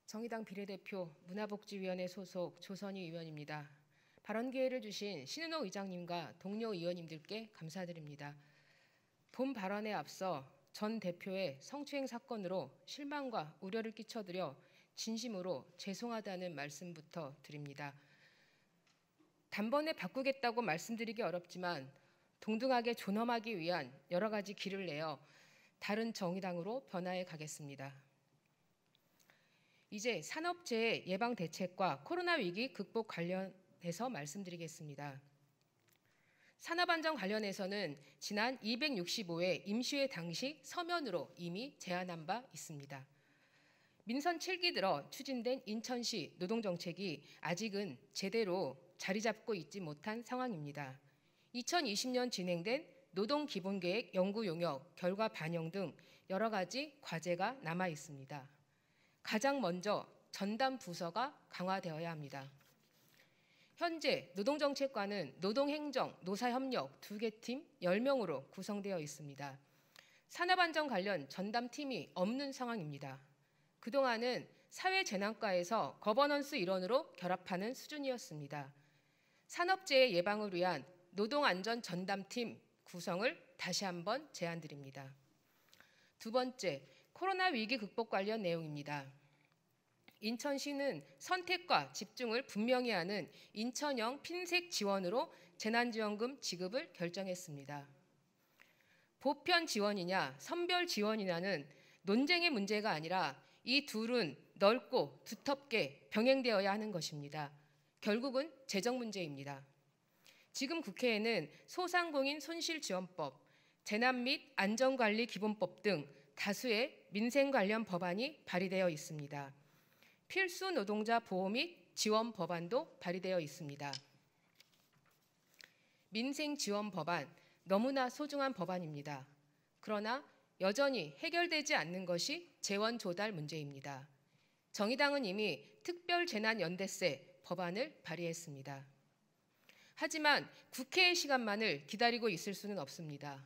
정의당 비례대표 문화복지위원회 소속 조선희 의원입니다. 발언 기회를 주신 신은호 의장님과 동료 의원님들께 감사드립니다. 본 발언에 앞서 전 대표의 성추행 사건으로 실망과 우려를 끼쳐드려 진심으로 죄송하다는 말씀부터 드립니다. 단번에 바꾸겠다고 말씀드리기 어렵지만 동등하게 존엄하기 위한 여러 가지 길을 내어 다른 정의당으로 변화해 가겠습니다. 이제 산업재해 예방 대책과 코로나 위기 극복 관련해서 말씀드리겠습니다. 산업안전 관련해서는 지난 265회 임시회 당시 서면으로 이미 제안한 바 있습니다. 민선 7기 들어 추진된 인천시 노동정책이 아직은 제대로 자리 잡고 있지 못한 상황입니다. 2020년 진행된 노동기본계획 연구 용역, 결과 반영 등 여러 가지 과제가 남아 있습니다. 가장 먼저 전담 부서가 강화되어야 합니다. 현재 노동정책과는 노동행정, 노사협력 2개 팀 10명으로 구성되어 있습니다. 산업안전 관련 전담팀이 없는 상황입니다. 그동안은 사회재난과에서 거버넌스 일원으로 결합하는 수준이었습니다. 산업재해 예방을 위한 노동안전 전담팀 구성을 다시 한번 제안드립니다. 두 번째, 코로나 위기 극복 관련 내용입니다. 인천시는 선택과 집중을 분명히 하는 인천형 핀셋 지원으로 재난지원금 지급을 결정했습니다. 보편 지원이냐 선별 지원이냐는 논쟁의 문제가 아니라 이 둘은 넓고 두텁게 병행되어야 하는 것입니다. 결국은 재정 문제입니다. 지금 국회에는 소상공인 손실지원법, 재난 및 안전관리 기본법 등 다수의 민생 관련 법안이 발의되어 있습니다. 필수 노동자 보호 및 지원 법안도 발의되어 있습니다. 민생 지원 법안, 너무나 소중한 법안입니다. 그러나 여전히 해결되지 않는 것이 재원 조달 문제입니다. 정의당은 이미 특별재난연대세 법안을 발의했습니다. 하지만 국회의 시간만을 기다리고 있을 수는 없습니다.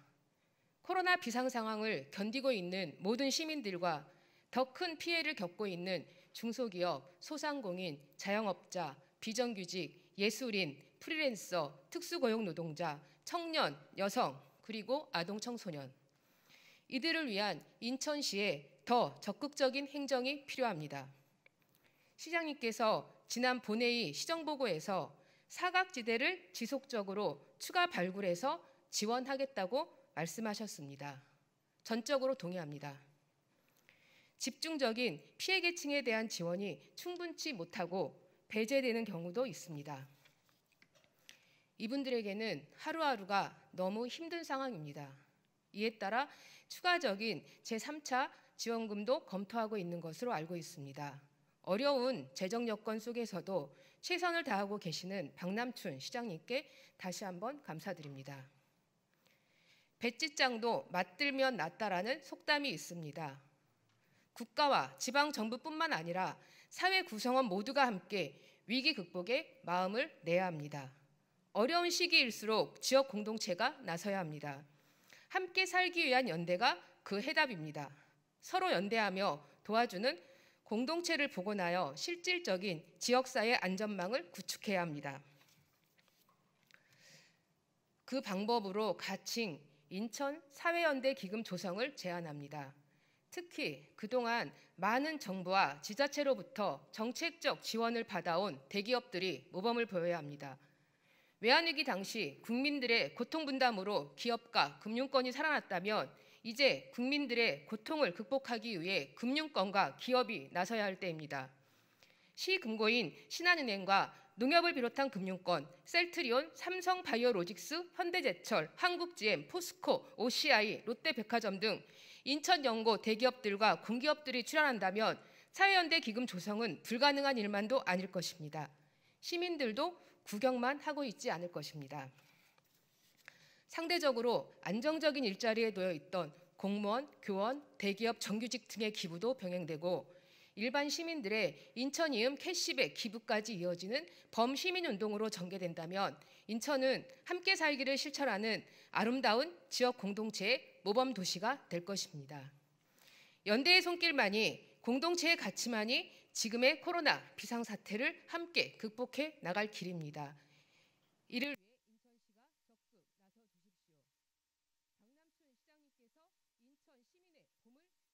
코로나 비상 상황을 견디고 있는 모든 시민들과 더 큰 피해를 겪고 있는 중소기업, 소상공인, 자영업자, 비정규직, 예술인, 프리랜서, 특수고용 노동자, 청년, 여성, 그리고 아동 청소년. 이들을 위한 인천시의 더 적극적인 행정이 필요합니다. 시장님께서 지난 본회의 시정보고에서 사각지대를 지속적으로 추가 발굴해서 지원하겠다고 말씀하셨습니다. 전적으로 동의합니다. 집중적인 피해 계층에 대한 지원이 충분치 못하고 배제되는 경우도 있습니다. 이분들에게는 하루하루가 너무 힘든 상황입니다. 이에 따라 추가적인 제3차 지원금도 검토하고 있는 것으로 알고 있습니다. 어려운 재정 여건 속에서도 최선을 다하고 계시는 박남춘 시장님께 다시 한번 감사드립니다. 배찢장도 맞들면 낫다라는 속담이 있습니다. 국가와 지방정부뿐만 아니라 사회 구성원 모두가 함께 위기 극복에 마음을 내야 합니다. 어려운 시기일수록 지역 공동체가 나서야 합니다. 함께 살기 위한 연대가 그 해답입니다. 서로 연대하며 도와주는 공동체를 복원하여 실질적인 지역사회 안전망을 구축해야 합니다. 그 방법으로 가칭 인천 사회연대 기금 조성을 제안합니다. 특히 그동안 많은 정부와 지자체로부터 정책적 지원을 받아온 대기업들이 모범을 보여야 합니다. 외환위기 당시 국민들의 고통 분담으로 기업과 금융권이 살아났다면 이제 국민들의 고통을 극복하기 위해 금융권과 기업이 나서야 할 때입니다. 시금고인 신한은행과 농협을 비롯한 금융권, 셀트리온, 삼성바이오로직스, 현대제철, 한국GM, 포스코, OCI, 롯데백화점 등 인천연고 대기업들과 공기업들이 출연한다면 사회연대 기금 조성은 불가능한 일만도 아닐 것입니다. 시민들도 구경만 하고 있지 않을 것입니다. 상대적으로 안정적인 일자리에 놓여 있던 공무원, 교원, 대기업 정규직 등의 기부도 병행되고 일반 시민들의 인천 이음 캐시백 기부까지 이어지는 범시민운동으로 전개된다면 인천은 함께 살기를 실천하는 아름다운 지역 공동체의 모범 도시가 될 것입니다. 연대의 손길만이 공동체의 가치만이 지금의 코로나 비상사태를 함께 극복해 나갈 길입니다. 이를 위해 인천시가 적극 나서 주십시오. 박남춘 시장님께서 인천 시민의 봄을